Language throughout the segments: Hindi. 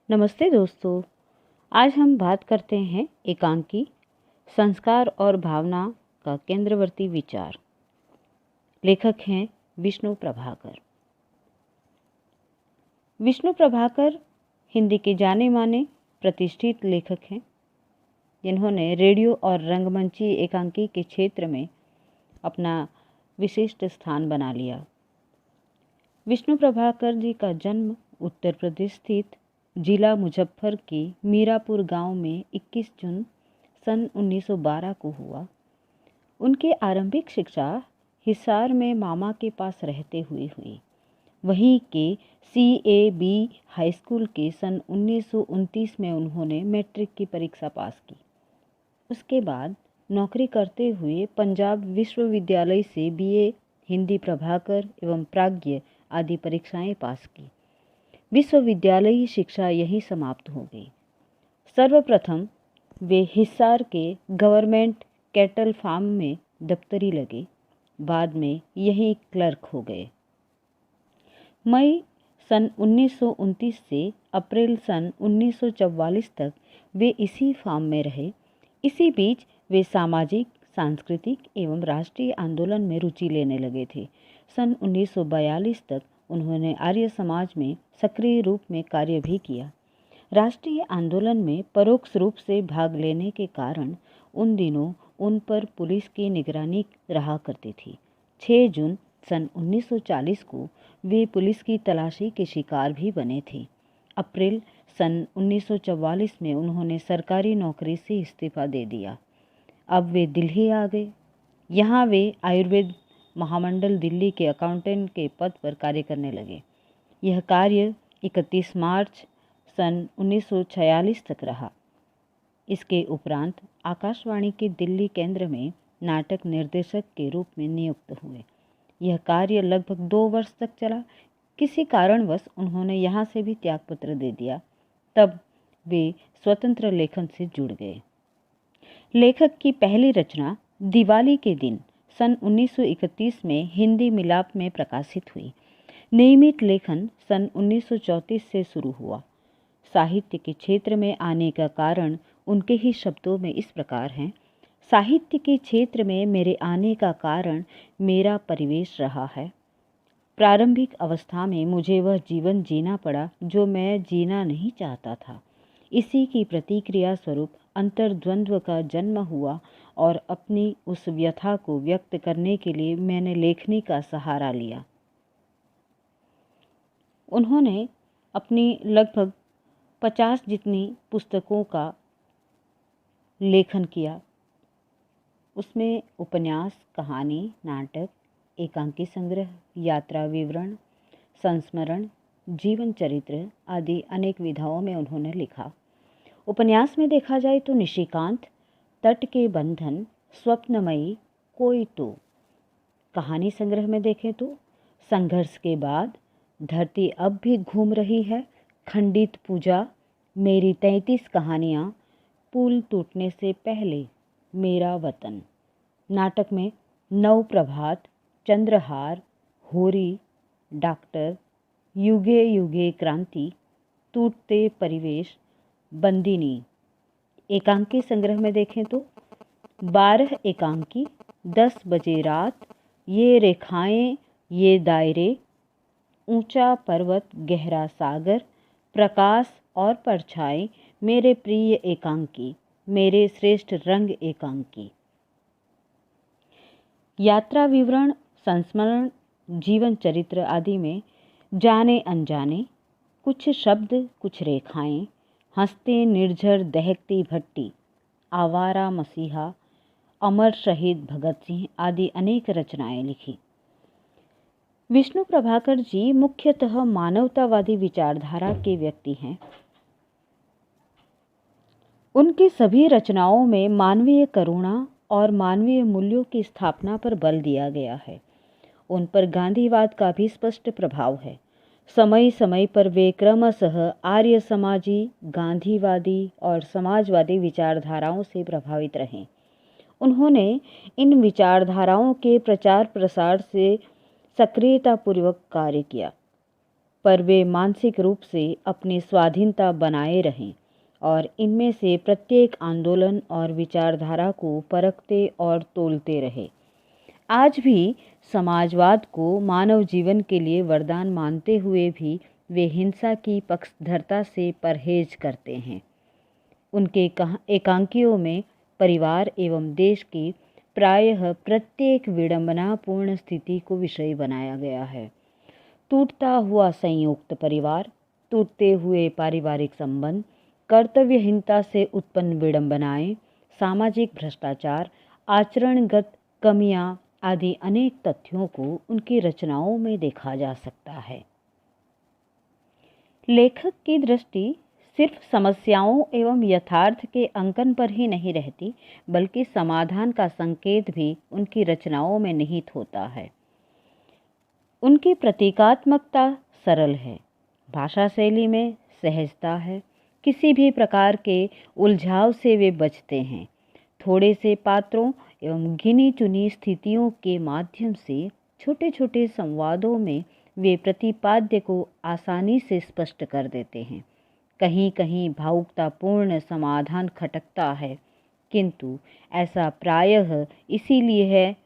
नमस्ते दोस्तों। आज हम बात करते हैं एकांकी, संस्कार और भावना का केंद्रवर्ती विचार। लेखक हैं विष्णु प्रभाकर। विष्णु प्रभाकर हिंदी के जाने माने प्रतिष्ठित लेखक हैं, जिन्होंने रेडियो और रंगमंची एकांकी के क्षेत्र में अपना विशिष्ट स्थान बना लिया। विष्णु प्रभाकर जी का जन्म उत्तर प्रदेश स्थित जिला मुजफ्फर के मीरापुर गांव में 21 जून सन 1912 को हुआ। उनकी आरंभिक शिक्षा हिसार में मामा के पास रहते हुए हुई। वहीं के CAB हाई स्कूल के सन 1929 में उन्होंने मैट्रिक की परीक्षा पास की। उसके बाद नौकरी करते हुए पंजाब विश्वविद्यालय से BA हिंदी प्रभाकर एवं प्राज्ञ आदि परीक्षाएं पास की। विश्वविद्यालयी शिक्षा यहीं समाप्त हो गई। सर्वप्रथम वे हिसार के गवर्नमेंट कैटल फार्म में दफ्तरी लगे। बाद में यहीं क्लर्क हो गए। मई सन 1929 से अप्रैल सन 1944 तक वे इसी फार्म में रहे। इसी बीच वे सामाजिक, सांस्कृतिक एवं राष्ट्रीय आंदोलन में रुचि लेने लगे थे। सन 1942 तक उन्होंने आर्य समाज में सक्रिय रूप में कार्य भी किया। राष्ट्रीय आंदोलन में परोक्ष रूप से भाग लेने के कारण उन दिनों उन पर पुलिस की निगरानी रहा करती थी। 6 जून सन 1940 को वे पुलिस की तलाशी के शिकार भी बने थे। अप्रैल सन 1944 में उन्होंने सरकारी नौकरी से इस्तीफा दे दिया। अब वे दिल्ली आ गए। यहाँ वे आयुर्वेद महामंडल दिल्ली के अकाउंटेंट के पद पर कार्य करने लगे। यह कार्य 31 मार्च सन 1946 तक रहा। इसके उपरांत आकाशवाणी के दिल्ली केंद्र में नाटक निर्देशक के रूप में नियुक्त हुए। यह कार्य लगभग 2 वर्ष तक चला। किसी कारणवश उन्होंने यहाँ से भी त्यागपत्र दे दिया। तब वे स्वतंत्र लेखन से जुड़ गए। लेखक की पहली रचना दिवाली के दिन सन 1931 में हिंदी मिलाप में प्रकाशित हुई। नियमित लेखन सन 1934 से शुरू हुआ। साहित्य के क्षेत्र में आने का कारण उनके ही शब्दों में इस प्रकार हैं। साहित्य के क्षेत्र में मेरे आने का कारण मेरा परिवेश रहा है। प्रारंभिक अवस्था में मुझे वह जीवन जीना पड़ा जो मैं जीना नहीं चाहता था। इसी की प्रतिक्रिया स्वरूप अंतर्द्वंद्व का जन्म हुआ और अपनी उस व्यथा को व्यक्त करने के लिए मैंने लेखनी का सहारा लिया। उन्होंने अपनी लगभग 50 जितनी पुस्तकों का लेखन किया। उसमें उपन्यास, कहानी, नाटक, एकांकी संग्रह, यात्रा विवरण, संस्मरण, जीवन चरित्र आदि अनेक विधाओं में उन्होंने लिखा। उपन्यास में देखा जाए तो निशिकांत, तट के बंधन, स्वप्नमयी, कोई तो। कहानी संग्रह में देखें तो संघर्ष के बाद, धरती अब भी घूम रही है, खंडित पूजा, मेरी 33 कहानियाँ, पुल टूटने से पहले, मेरा वतन। नाटक में नव प्रभात, चंद्रहार, होरी, डॉक्टर, युगे युगे क्रांति, टूटते परिवेश, बंदिनी। एकांकी संग्रह में देखें तो 12 एकांकी, 10 बजे रात, ये रेखाएं ये दायरे, ऊंचा पर्वत गहरा सागर, प्रकाश और परछाई, मेरे प्रिय एकांकी, मेरे श्रेष्ठ रंग एकांकी। यात्रा विवरण, संस्मरण, जीवन चरित्र आदि में जाने अनजाने, कुछ शब्द, कुछ रेखाएं, हंसते निर्झर दहकती भट्टी, आवारा मसीहा, अमर शहीद भगत सिंह आदि अनेक रचनाएं लिखी। विष्णु प्रभाकर जी मुख्यतः मानवतावादी विचारधारा के व्यक्ति हैं। उनकी सभी रचनाओं में मानवीय करुणा और मानवीय मूल्यों की स्थापना पर बल दिया गया है। उन पर गांधीवाद का भी स्पष्ट प्रभाव है। समय समय पर वे क्रमशः आर्य समाजी, गांधीवादी और समाजवादी विचारधाराओं से प्रभावित रहे। उन्होंने इन विचारधाराओं के प्रचार प्रसार से सक्रियतापूर्वक कार्य किया। पर वे मानसिक रूप से अपनी स्वाधीनता बनाए रहें और इनमें से प्रत्येक आंदोलन और विचारधारा को परखते और तोलते रहे। आज भी समाजवाद को मानव जीवन के लिए वरदान मानते हुए भी वे हिंसा की पक्षधरता से परहेज करते हैं। उनके एकांकियों में परिवार एवं देश की प्रायः प्रत्येक विडंबनापूर्ण स्थिति को विषय बनाया गया है। टूटता हुआ संयुक्त परिवार, टूटते हुए पारिवारिक संबंध, कर्तव्यहीनता से उत्पन्न विडंबनाएं, सामाजिक भ्रष्टाचार, आचरणगत कमियां आदि अनेक तथ्यों को उनकी रचनाओं में देखा जा सकता है। लेखक की दृष्टि सिर्फ समस्याओं एवं यथार्थ के अंकन पर ही नहीं रहती, बल्कि समाधान का संकेत भी उनकी रचनाओं में निहित होता है। उनकी प्रतीकात्मकता सरल है, भाषा शैली में सहजता है, किसी भी प्रकार के उलझाव से वे बचते हैं। थोड़े से पात्रों एवं गिनी चुनी स्थितियों के माध्यम से छोटे छोटे संवादों में वे प्रतिपाद्य को आसानी से स्पष्ट कर देते हैं। कहीं कहीं भावुकतापूर्ण समाधान खटकता है, किंतु ऐसा प्रायः इसीलिए है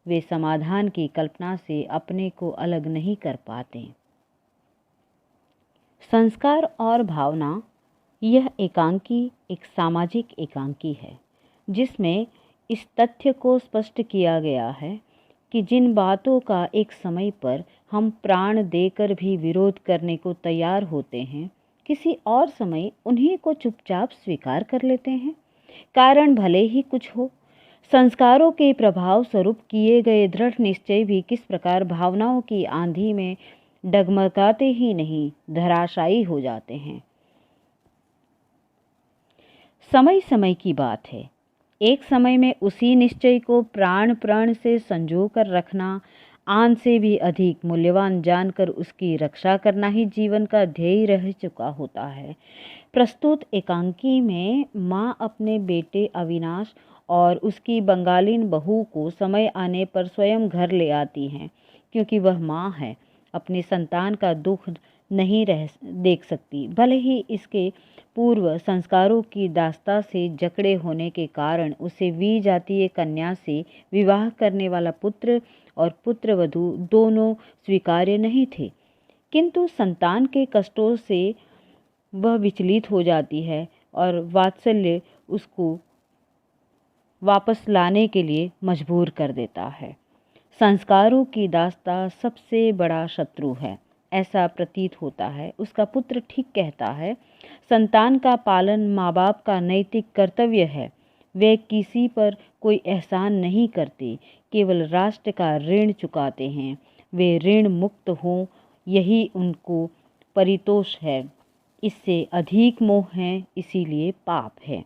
वे समाधान की कल्पना से अपने को अलग नहीं कर पाते। संस्कार और भावना, यह एकांकी एक सामाजिक एकांकी है, जिसमें इस तथ्य को स्पष्ट किया गया है कि जिन बातों का एक समय पर हम प्राण देकर भी विरोध करने को तैयार होते हैं, किसी और समय उन्हीं को चुपचाप स्वीकार कर लेते हैं। कारण भले ही कुछ हो, संस्कारों के प्रभाव स्वरूप किए गए दृढ़ निश्चय भी किस प्रकार भावनाओं की आंधी में डगमगाते ही नहीं, धराशायी हो जाते हैं। समय समय की बात है। एक समय में उसी निश्चय को प्राण प्राण से संजो कर रखना, आन से भी अधिक मूल्यवान जानकर उसकी रक्षा करना ही जीवन का ध्येय रह चुका होता है। प्रस्तुत एकांकी में माँ अपने बेटे अविनाश और उसकी बंगालीन बहू को समय आने पर स्वयं घर ले आती हैं, क्योंकि वह माँ है, अपनी संतान का दुख नहीं देख सकती। भले ही इसके पूर्व संस्कारों की दास्ता से जकड़े होने के कारण उसे विजातीय कन्या से विवाह करने वाला पुत्र और पुत्रवधू दोनों स्वीकार्य नहीं थे, किंतु संतान के कष्टों से वह विचलित हो जाती है और वात्सल्य उसको वापस लाने के लिए मजबूर कर देता है। संस्कारों की दास्ता सबसे बड़ा शत्रु है, ऐसा प्रतीत होता है। उसका पुत्र ठीक कहता है, संतान का पालन माँ बाप का नैतिक कर्तव्य है। वे किसी पर कोई एहसान नहीं करते, केवल राष्ट्र का ऋण चुकाते हैं। वे ऋण मुक्त हों, यही उनको परितोष है। इससे अधिक मोह है, इसीलिए पाप है।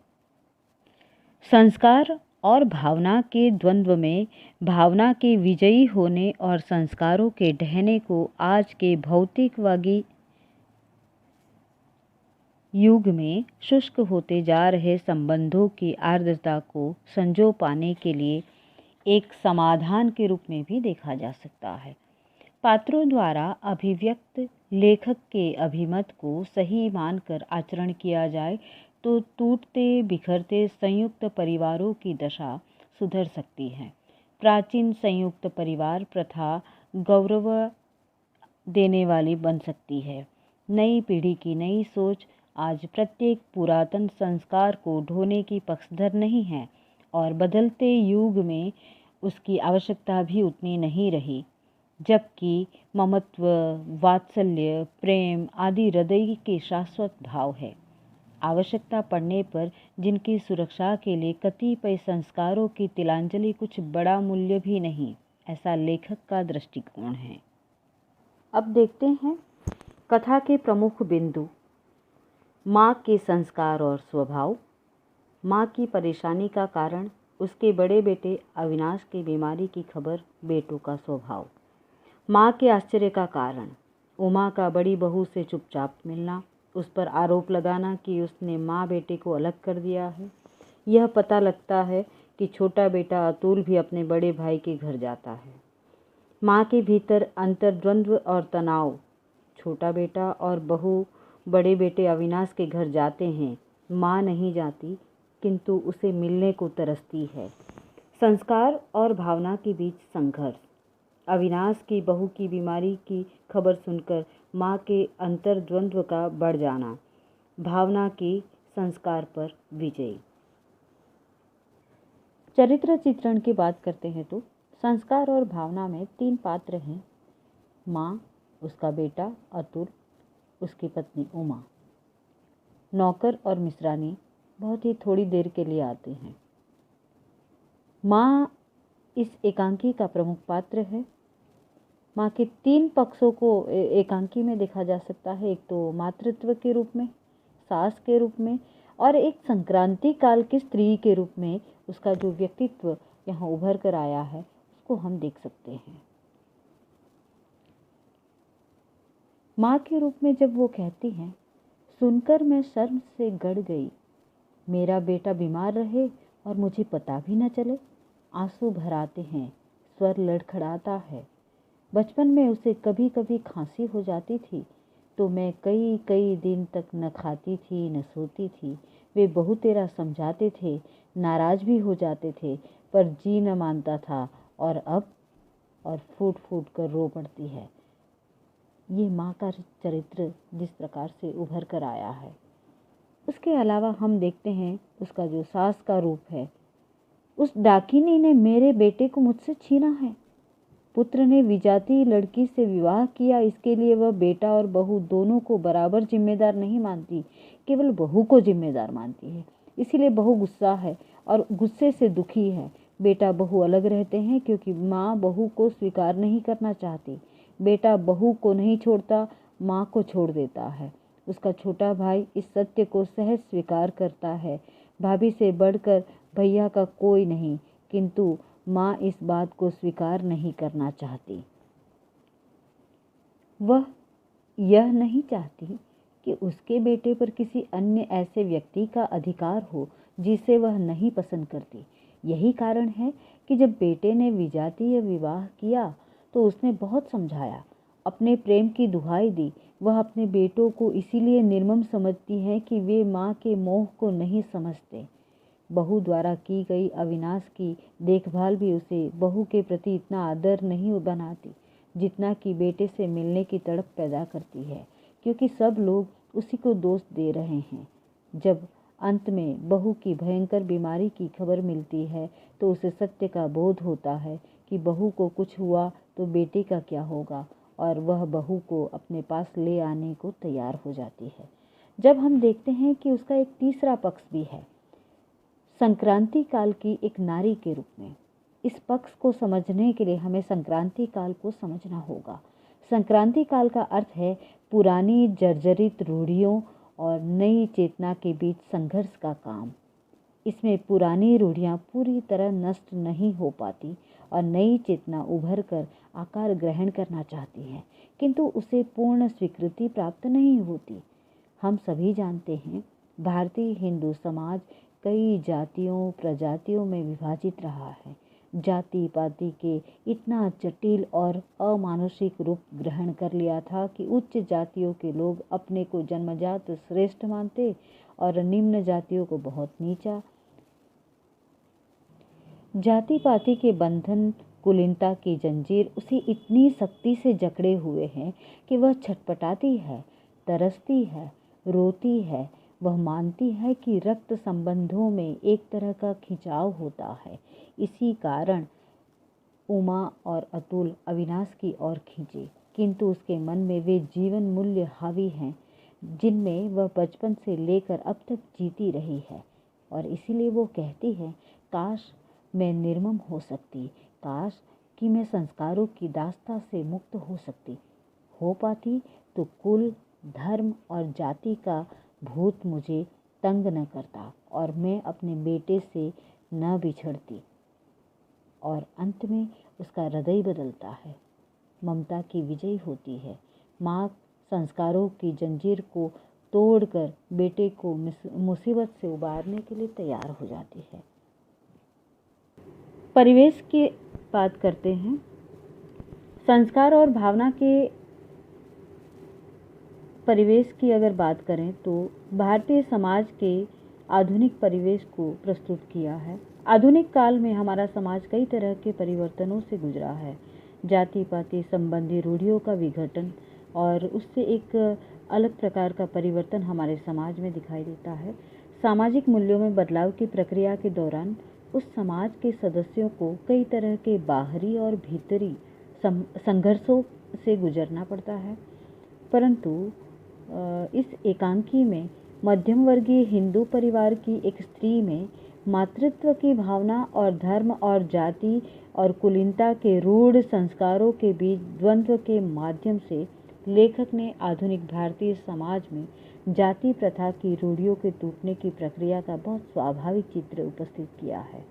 संस्कार और भावना के द्वंद्व में भावना के विजयी होने और संस्कारों के ढहने को आज के भौतिकवादी युग में शुष्क होते जा रहे संबंधों की आर्द्रता को संजो पाने के लिए एक समाधान के रूप में भी देखा जा सकता है। पात्रों द्वारा अभिव्यक्त लेखक के अभिमत को सही मानकर आचरण किया जाए तो टूटते बिखरते संयुक्त परिवारों की दशा सुधर सकती है। प्राचीन संयुक्त परिवार प्रथा गौरव देने वाली बन सकती है। नई पीढ़ी की नई सोच आज प्रत्येक पुरातन संस्कार को ढोने की पक्षधर नहीं है और बदलते युग में उसकी आवश्यकता भी उतनी नहीं रही। जबकि ममत्व, वात्सल्य, प्रेम आदि हृदय के शाश्वत भाव है। आवश्यकता पड़ने पर जिनकी सुरक्षा के लिए कतिपय संस्कारों की तिलांजलि कुछ बड़ा मूल्य भी नहीं, ऐसा लेखक का दृष्टिकोण है। अब देखते हैं कथा के प्रमुख बिंदु। माँ के संस्कार और स्वभाव, माँ की परेशानी का कारण, उसके बड़े बेटे अविनाश की बीमारी की खबर, बेटों का स्वभाव। माँ के आश्चर्य का कारण, उमा का बड़ी बहू से चुपचाप मिलना, उस पर आरोप लगाना कि उसने माँ बेटे को अलग कर दिया है। यह पता लगता है कि छोटा बेटा अतुल भी अपने बड़े भाई के घर जाता है। माँ के भीतर अंतर्द्वंद्व और तनाव, छोटा बेटा और बहू बड़े बेटे अविनाश के घर जाते हैं। माँ नहीं जाती, किंतु उसे मिलने को तरसती है। संस्कार और भावना के बीच संघर्ष। अविनाश की बहू की बीमारी की खबर सुनकर माँ के अंतर्द्वंद्व का बढ़ जाना। भावना की संस्कार पर विजयी। चरित्र चित्रण की बात करते हैं तो संस्कार और भावना में 3 पात्र हैं। माँ, उसका बेटा अतुल, उसकी पत्नी उमा। नौकर और मिश्रानी बहुत ही थोड़ी देर के लिए आते हैं। माँ इस एकांकी का प्रमुख पात्र है। माँ के 3 पक्षों को एकांकी में देखा जा सकता है। एक तो मातृत्व के रूप में, सास के रूप में, और एक संक्रांति काल की स्त्री के रूप में उसका जो व्यक्तित्व यहाँ उभर कर आया है उसको हम देख सकते हैं। माँ के रूप में जब वो कहती हैं, सुनकर मैं शर्म से गड़ गई, मेरा बेटा बीमार रहे और मुझे पता भी न चले। आंसू भर आते हैं, स्वर लड़खड़ाता है। बचपन में उसे कभी कभी खांसी हो जाती थी तो मैं कई कई दिन तक न खाती थी न सोती थी। वे बहु तेरा समझाते थे, नाराज भी हो जाते थे, पर जी न मानता था और अब फूट फूट कर रो पड़ती है। ये माँ का चरित्र जिस प्रकार से उभर कर आया है। उसके अलावा हम देखते हैं उसका जो सास का रूप है। उस डाकिनी ने मेरे बेटे को मुझसे छीना है। पुत्र ने विजाती लड़की से विवाह किया, इसके लिए वह बेटा और बहू दोनों को बराबर जिम्मेदार नहीं मानती, केवल बहू को जिम्मेदार मानती है। इसीलिए बहू गुस्सा है और गुस्से से दुखी है। बेटा बहू अलग रहते हैं क्योंकि माँ बहू को स्वीकार नहीं करना चाहती। बेटा बहू को नहीं छोड़ता, माँ को छोड़ देता है। उसका छोटा भाई इस सत्य को सहज स्वीकार करता है। भाभी से बढ़कर भैया का कोई नहीं, किंतु माँ इस बात को स्वीकार नहीं करना चाहती। वह यह नहीं चाहती कि उसके बेटे पर किसी अन्य ऐसे व्यक्ति का अधिकार हो जिसे वह नहीं पसंद करती। यही कारण है कि जब बेटे ने विजातीय विवाह किया तो उसने बहुत समझाया, अपने प्रेम की दुहाई दी। वह अपने बेटों को इसीलिए निर्मम समझती है कि वे माँ के मोह को नहीं समझते। बहू द्वारा की गई अविनाश की देखभाल भी उसे बहू के प्रति इतना आदर नहीं बनाती जितना कि बेटे से मिलने की तड़प पैदा करती है, क्योंकि सब लोग उसी को दोष दे रहे हैं। जब अंत में बहू की भयंकर बीमारी की खबर मिलती है तो उसे सत्य का बोध होता है कि बहू को कुछ हुआ तो बेटे का क्या होगा, और वह बहू को अपने पास ले आने को तैयार हो जाती है। जब हम देखते हैं कि उसका एक तीसरा पक्ष भी है, संक्रांति काल की एक नारी के रूप में। इस पक्ष को समझने के लिए हमें संक्रांति काल को समझना होगा। संक्रांति काल का अर्थ है पुरानी जर्जरित रूढ़ियों और नई चेतना के बीच संघर्ष का काम। इसमें पुरानी रूढ़ियाँ पूरी तरह नष्ट नहीं हो पाती और नई चेतना उभर कर आकार ग्रहण करना चाहती है, किंतु उसे पूर्ण स्वीकृति प्राप्त नहीं होती। हम सभी जानते हैं, भारतीय हिंदू समाज कई जातियों प्रजातियों में विभाजित रहा है। जाति पाति के इतना जटिल और अमानुषिक रूप ग्रहण कर लिया था कि उच्च जातियों के लोग अपने को जन्मजात श्रेष्ठ मानते और निम्न जातियों को बहुत नीचा। जाति पाति के बंधन, कुलीनता की जंजीर उसे इतनी सख्ती से जकड़े हुए हैं कि वह छटपटाती है, तरसती है, रोती है। वह मानती है कि रक्त संबंधों में एक तरह का खिंचाव होता है। इसी कारण उमा और अतुल अविनाश की ओर खींचे, किंतु उसके मन में वे जीवन मूल्य हावी हैं जिनमें वह बचपन से लेकर अब तक जीती रही है। और इसीलिए वो कहती है, काश मैं निर्मम हो सकती, काश कि मैं संस्कारों की दास्ता से मुक्त हो सकती। हो पाती तो कुल, धर्म और जाति का भूत मुझे तंग न करता और मैं अपने बेटे से न बिछड़ती। और अंत में उसका हृदय बदलता है, ममता की विजय होती है। माँ संस्कारों की जंजीर को तोड़कर बेटे को मुसीबत से उबारने के लिए तैयार हो जाती है। परिवेश की बात करते हैं। संस्कार और भावना के परिवेश की अगर बात करें तो भारतीय समाज के आधुनिक परिवेश को प्रस्तुत किया है। आधुनिक काल में हमारा समाज कई तरह के परिवर्तनों से गुजरा है। जाति पाति संबंधी रूढ़ियों का विघटन और उससे एक अलग प्रकार का परिवर्तन हमारे समाज में दिखाई देता है। सामाजिक मूल्यों में बदलाव की प्रक्रिया के दौरान उस समाज के सदस्यों को कई तरह के बाहरी और भीतरी संघर्षों से गुजरना पड़ता है। परंतु इस एकांकी में मध्यम वर्गीय हिंदू परिवार की एक स्त्री में मातृत्व की भावना और धर्म और जाति और कुलीनता के रूढ़ संस्कारों के बीच द्वंद्व के माध्यम से लेखक ने आधुनिक भारतीय समाज में जाति प्रथा की रूढ़ियों के टूटने की प्रक्रिया का बहुत स्वाभाविक चित्र उपस्थित किया है।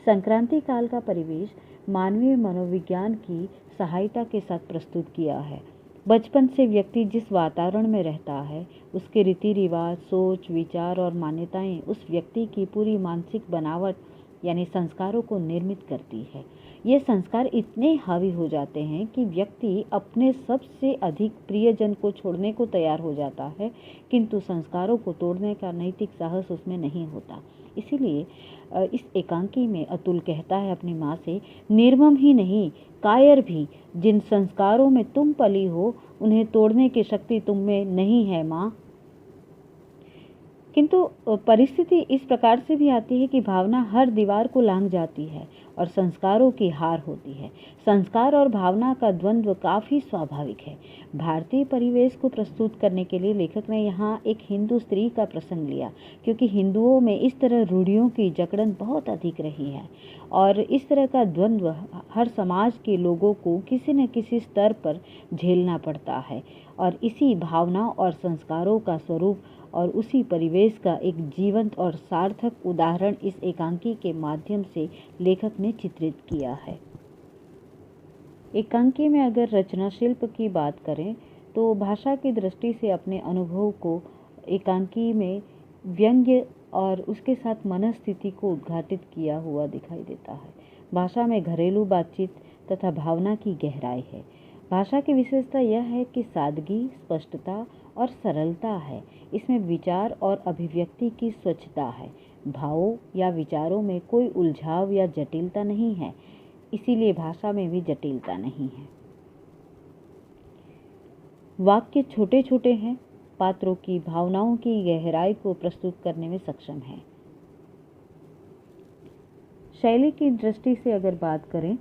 संक्रांति काल का परिवेश मानवीय मनोविज्ञान की सहायता के साथ प्रस्तुत किया है। बचपन से व्यक्ति जिस वातावरण में रहता है उसके रीति रिवाज, सोच, विचार और मान्यताएं उस व्यक्ति की पूरी मानसिक बनावट यानी संस्कारों को निर्मित करती है। ये संस्कार इतने हावी हो जाते हैं कि व्यक्ति अपने सबसे अधिक प्रियजन को छोड़ने को तैयार हो जाता है, किंतु संस्कारों को तोड़ने का नैतिक साहस उसमें नहीं होता। इसीलिए इस एकांकी में अतुल कहता है अपनी माँ से, निर्मम ही नहीं कायर भी, जिन संस्कारों में तुम पली हो उन्हें तोड़ने की शक्ति तुम में नहीं है माँ। किंतु परिस्थिति इस प्रकार से भी आती है कि भावना हर दीवार को लांघ जाती है और संस्कारों की हार होती है। संस्कार और भावना का द्वंद्व काफी स्वाभाविक है। भारतीय परिवेश को प्रस्तुत करने के लिए लेखक ने यहाँ एक हिंदू स्त्री का प्रसंग लिया, क्योंकि हिंदुओं में इस तरह रूढ़ियों की जकड़न बहुत अधिक रही है और इस तरह का द्वंद्व हर समाज के लोगों को किसी न किसी स्तर पर झेलना पड़ता है और इसी भावना और संस्कारों का स्वरूप और उसी परिवेश का एक जीवंत और सार्थक उदाहरण इस एकांकी के माध्यम से लेखक ने चित्रित किया है। एकांकी में अगर रचना शिल्प की बात करें तो भाषा की दृष्टि से अपने अनुभव को एकांकी में व्यंग्य और उसके साथ मनस्थिति को उद्घाटित किया हुआ दिखाई देता है। भाषा में घरेलू बातचीत तथा भावना की गहराई है। भाषा की विशेषता यह है कि सादगी, स्पष्टता और सरलता है। इसमें विचार और अभिव्यक्ति की स्वच्छता है। भावों या विचारों में कोई उलझाव या जटिलता नहीं है, इसीलिए भाषा में भी जटिलता नहीं है। वाक्य छोटे छोटे हैं, पात्रों की भावनाओं की गहराई को प्रस्तुत करने में सक्षम है। शैली की दृष्टि से अगर बात करें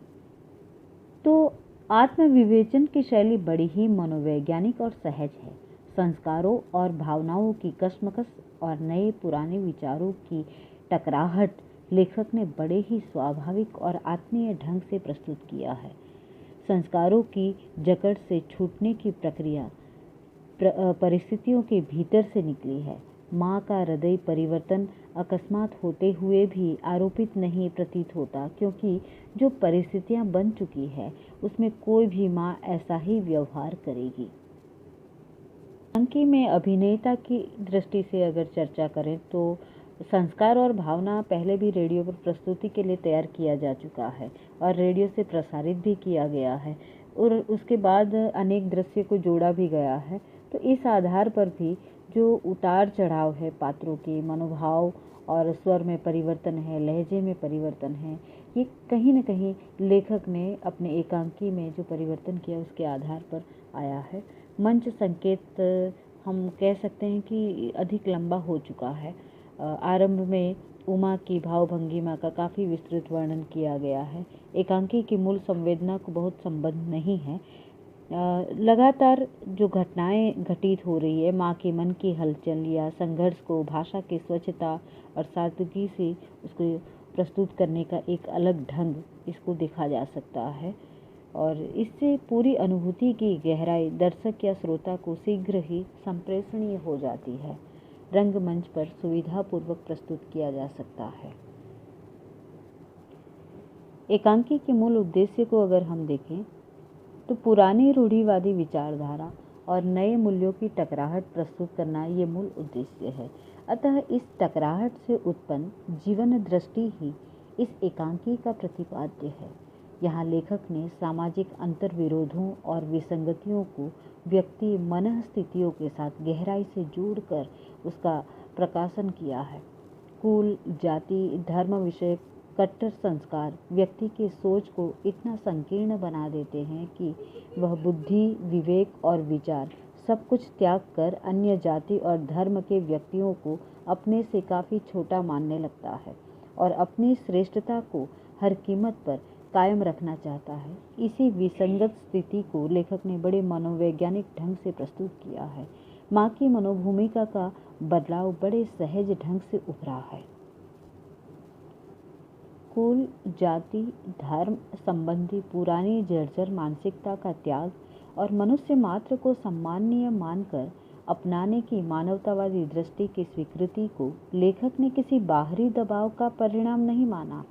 तो आत्मविवेचन की शैली बड़ी ही मनोवैज्ञानिक और सहज है। संस्कारों और भावनाओं की कशमकश और नए पुराने विचारों की टकराहट लेखक ने बड़े ही स्वाभाविक और आत्मीय ढंग से प्रस्तुत किया है। संस्कारों की जकड़ से छूटने की प्रक्रिया परिस्थितियों के भीतर से निकली है। माँ का हृदय परिवर्तन अकस्मात होते हुए भी आरोपित नहीं प्रतीत होता, क्योंकि जो परिस्थितियाँ बन चुकी है उसमें कोई भी माँ ऐसा ही व्यवहार करेगी। एकांकी में अभिनेता की दृष्टि से अगर चर्चा करें तो संस्कार और भावना पहले भी रेडियो पर प्रस्तुति के लिए तैयार किया जा चुका है और रेडियो से प्रसारित भी किया गया है और उसके बाद अनेक दृश्य को जोड़ा भी गया है। तो इस आधार पर भी जो उतार चढ़ाव है पात्रों के मनोभाव और स्वर में परिवर्तन है, लहजे में परिवर्तन है, ये कहीं न कहीं लेखक ने अपने एकांकी में जो परिवर्तन किया उसके आधार पर आया है। मंच संकेत हम कह सकते हैं कि अधिक लंबा हो चुका है। आरंभ में उमा की भावभंगिमा का काफ़ी विस्तृत वर्णन किया गया है। एकांकी की मूल संवेदना को बहुत संबंध नहीं है। लगातार जो घटनाएं घटित हो रही है, माँ के मन की हलचल या संघर्ष को भाषा की स्वच्छता और सादगी से उसको प्रस्तुत करने का एक अलग ढंग इसको देखा जा सकता है और इससे पूरी अनुभूति की गहराई दर्शक या श्रोता को शीघ्र ही संप्रेषणीय हो जाती है। रंगमंच पर सुविधापूर्वक प्रस्तुत किया जा सकता है। एकांकी के मूल उद्देश्य को अगर हम देखें तो पुरानी रूढ़िवादी विचारधारा और नए मूल्यों की टकराहट प्रस्तुत करना ये मूल उद्देश्य है। अतः इस टकराहट से उत्पन्न जीवन दृष्टि ही इस एकांकी का प्रतिपाद्य है। यहाँ लेखक ने सामाजिक अंतर्विरोधों और विसंगतियों को व्यक्ति मनःस्थितियों के साथ गहराई से जोड़कर उसका प्रकाशन किया है। कुल, जाति, धर्म विषयक कट्टर संस्कार व्यक्ति की सोच को इतना संकीर्ण बना देते हैं कि वह बुद्धि, विवेक और विचार सब कुछ त्याग कर अन्य जाति और धर्म के व्यक्तियों को अपने से काफ़ी छोटा मानने लगता है और अपनी श्रेष्ठता को हर कीमत पर कायम रखना चाहता है। इसी विसंगत स्थिति को लेखक ने बड़े मनोवैज्ञानिक ढंग से प्रस्तुत किया है। माँ की मनोभूमिका का बदलाव बड़े सहज ढंग से उभरा है। कुल, जाति, धर्म संबंधी पुरानी जर्जर मानसिकता का त्याग और मनुष्य मात्र को सम्माननीय मानकर अपनाने की मानवतावादी दृष्टि की स्वीकृति को लेखक ने किसी बाहरी दबाव का परिणाम नहीं माना,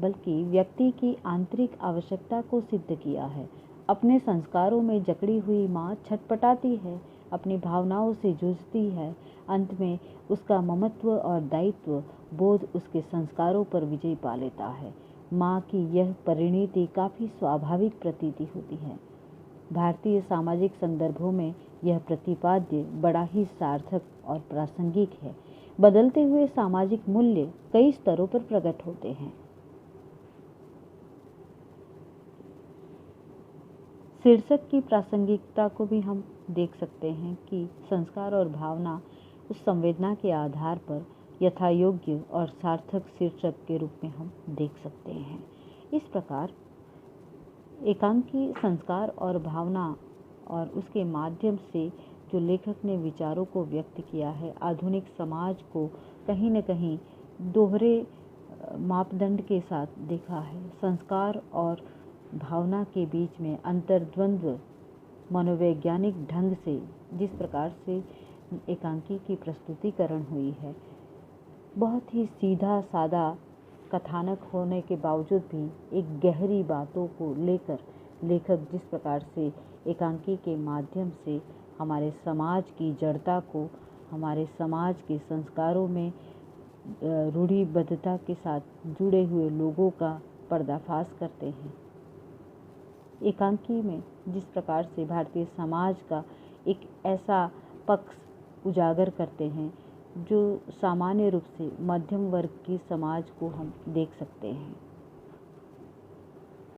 बल्कि व्यक्ति की आंतरिक आवश्यकता को सिद्ध किया है। अपने संस्कारों में जकड़ी हुई माँ छटपटाती है, अपनी भावनाओं से जूझती है। अंत में उसका ममत्व और दायित्व बोध उसके संस्कारों पर विजय पा लेता है। माँ की यह परिणति काफ़ी स्वाभाविक प्रतीति होती है। भारतीय सामाजिक संदर्भों में यह प्रतिपाद्य बड़ा ही सार्थक और प्रासंगिक है। बदलते हुए सामाजिक मूल्य कई स्तरों पर प्रकट होते हैं। शीर्षक की प्रासंगिकता को भी हम देख सकते हैं कि संस्कार और भावना उस संवेदना के आधार पर यथायोग्य और सार्थक शीर्षक के रूप में हम देख सकते हैं। इस प्रकार एकांकी संस्कार और भावना और उसके माध्यम से जो लेखक ने विचारों को व्यक्त किया है, आधुनिक समाज को कहीं न कहीं दोहरे मापदंड के साथ देखा है। संस्कार और भावना के बीच में अंतर्द्वंद्व मनोवैज्ञानिक ढंग से जिस प्रकार से एकांकी की प्रस्तुतिकरण हुई है, बहुत ही सीधा सादा कथानक होने के बावजूद भी एक गहरी बातों को लेकर लेखक जिस प्रकार से एकांकी के माध्यम से हमारे समाज की जड़ता को, हमारे समाज के संस्कारों में रूढ़िबद्धता के साथ जुड़े हुए लोगों का पर्दाफाश करते हैं। एकांकी में जिस प्रकार से भारतीय समाज का एक ऐसा पक्ष उजागर करते हैं जो सामान्य रूप से मध्यम वर्ग की समाज को हम देख सकते हैं।